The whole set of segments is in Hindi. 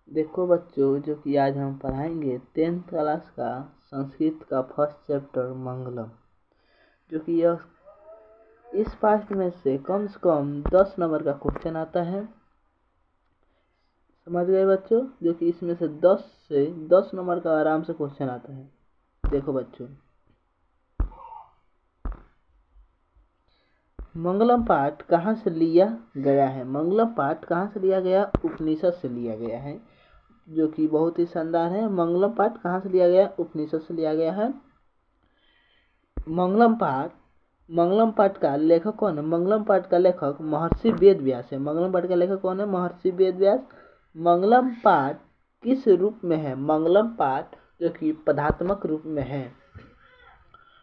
देखो बच्चों, जो कि आज हम पढ़ाएंगे 10th क्लास का संस्कृत का फर्स्ट चैप्टर मंगलम, जो कि यह इस पाठ में से कम 10 नंबर का क्वेश्चन आता है। समझ गए बच्चों? जो कि इसमें से 10 नंबर का आराम से क्वेश्चन आता है। देखो बच्चों, मंगलम पाठ कहाँ से लिया गया है? मंगलम पाठ कहाँ से लिया गया? उपनिषद से लिया गया है, जो कि बहुत ही शानदार है। मंगलम पाठ कहाँ से लिया गया? उपनिषद से लिया गया है। मंगलम पाठ का लेखक कौन है? मंगलम पाठ का लेखक महर्षि वेद व्यास है। मंगलम पाठ का लेखक कौन है? महर्षि वेद व्यास। मंगलम पाठ किस रूप में है? मंगलम पाठ जो कि पदात्मक रूप में है।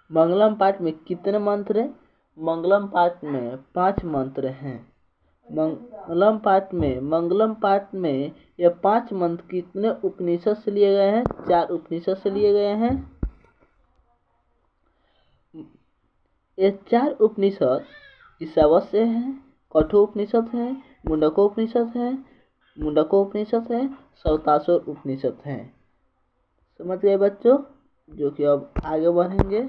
मंगलम पाठ में कितने मंत्र हैं? मंगलम पाठ में 5 मंत्र हैं। मंगलम पाठ में यह 5 मंत्र कितने उपनिषद से लिए गए हैं? 4 उपनिषद से लिए गए हैं। ये 4 उपनिषद ईशावास्य है, कठोपनिषद है, मुंडकोपनिषद है, सौतासुर उपनिषद है। समझ गए बच्चों? जो कि अब आगे बढ़ेंगे।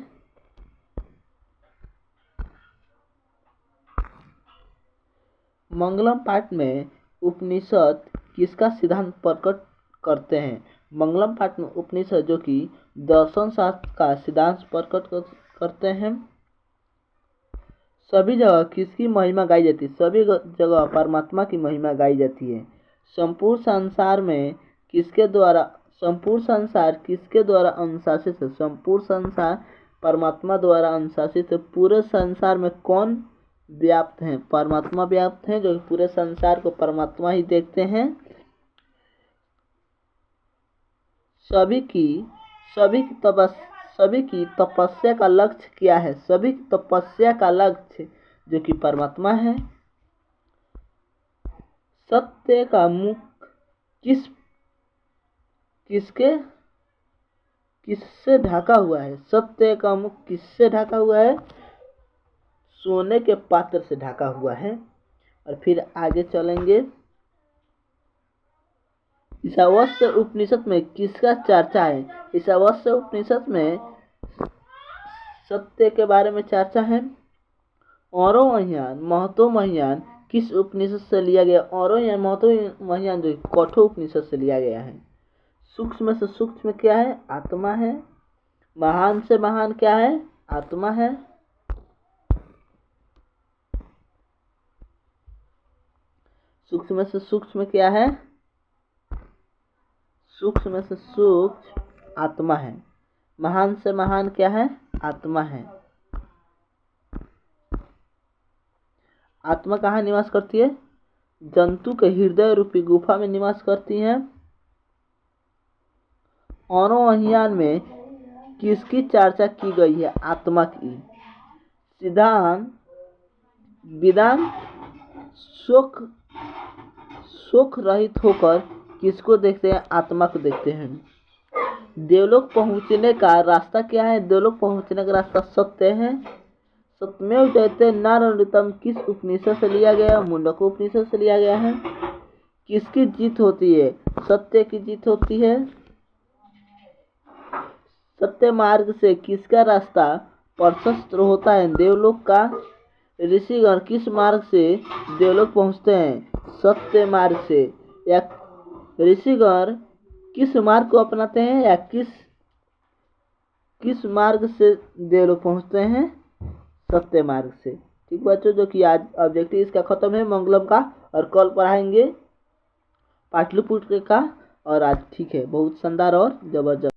मंगलम पाठ में उपनिषद किसका सिद्धांत प्रकट करते हैं? मंगलम पाठ में उपनिषद जो कि दर्शन शास्त्र का सिद्धांत प्रकट करते हैं। सभी जगह किसकी महिमा गाई जाती है? सभी जगह परमात्मा की महिमा गाई जाती है। संपूर्ण संसार किसके द्वारा अनुशासित है? संपूर्ण संसार परमात्मा द्वारा अनुशासित है। पूरे संसार में कौन व्याप्त है? परमात्मा व्याप्त है, जो पूरे संसार को परमात्मा ही देखते हैं। सभी की तपस्या का लक्ष्य क्या है? सभी की तपस्या का लक्ष्य जो कि परमात्मा है। सत्य का मुख किससे ढका हुआ है? सत्य का मुख किससे ढका हुआ है? सोने के पात्र से ढका हुआ है। और फिर आगे चलेंगे। ईशावास्य उपनिषद में किसका चर्चा है? ईशावास्य उपनिषद में सत्य के बारे में चर्चा है। औरो महतो महायान किस उपनिषद से लिया गया? औरो महतो महायान जो कठोर उपनिषद से लिया गया है। सूक्ष्म से सूक्ष्म क्या है? आत्मा है। महान से महान क्या है? आत्मा है। सूक्ष्म से सूक्ष्म क्या है? सूक्ष्म से सूक्ष्म आत्मा है। महान से महान क्या है? आत्मा है। आत्मा कहाँ निवास करती है? जंतु के हृदय रूपी गुफा में निवास करती है। औरोहियान में किसकी चर्चा की गई है? आत्मा की। विधान शोक रहित होकर किसको देखते हैं? आत्मा को देखते हैं। देवलोक पहुंचने का रास्ता क्या है? देवलोक पहुंचने का रास्ता सत्य है। सत्यमेव जयते नारायणतम किस उपनिषद से लिया गया? मुंडको उपनिषद से लिया गया है। किसकी जीत होती है? सत्य की जीत होती है। सत्य मार्ग से किसका रास्ता प्रशस्त होता है? देवलोक का। ऋषिगण किस मार्ग से देवलोक पहुंचते हैं? सत्य मार्ग से। या ऋषिगण किस मार्ग को अपनाते हैं? या किस मार्ग से देवलोक पहुंचते हैं? सत्य मार्ग से। ठीक बच्चों, जो कि आज ऑब्जेक्टिव इसका खत्म है मंगलम का, और कल पढ़ाएंगे पाटलिपुत्र का। और आज ठीक है, बहुत शानदार और जबरदस्त।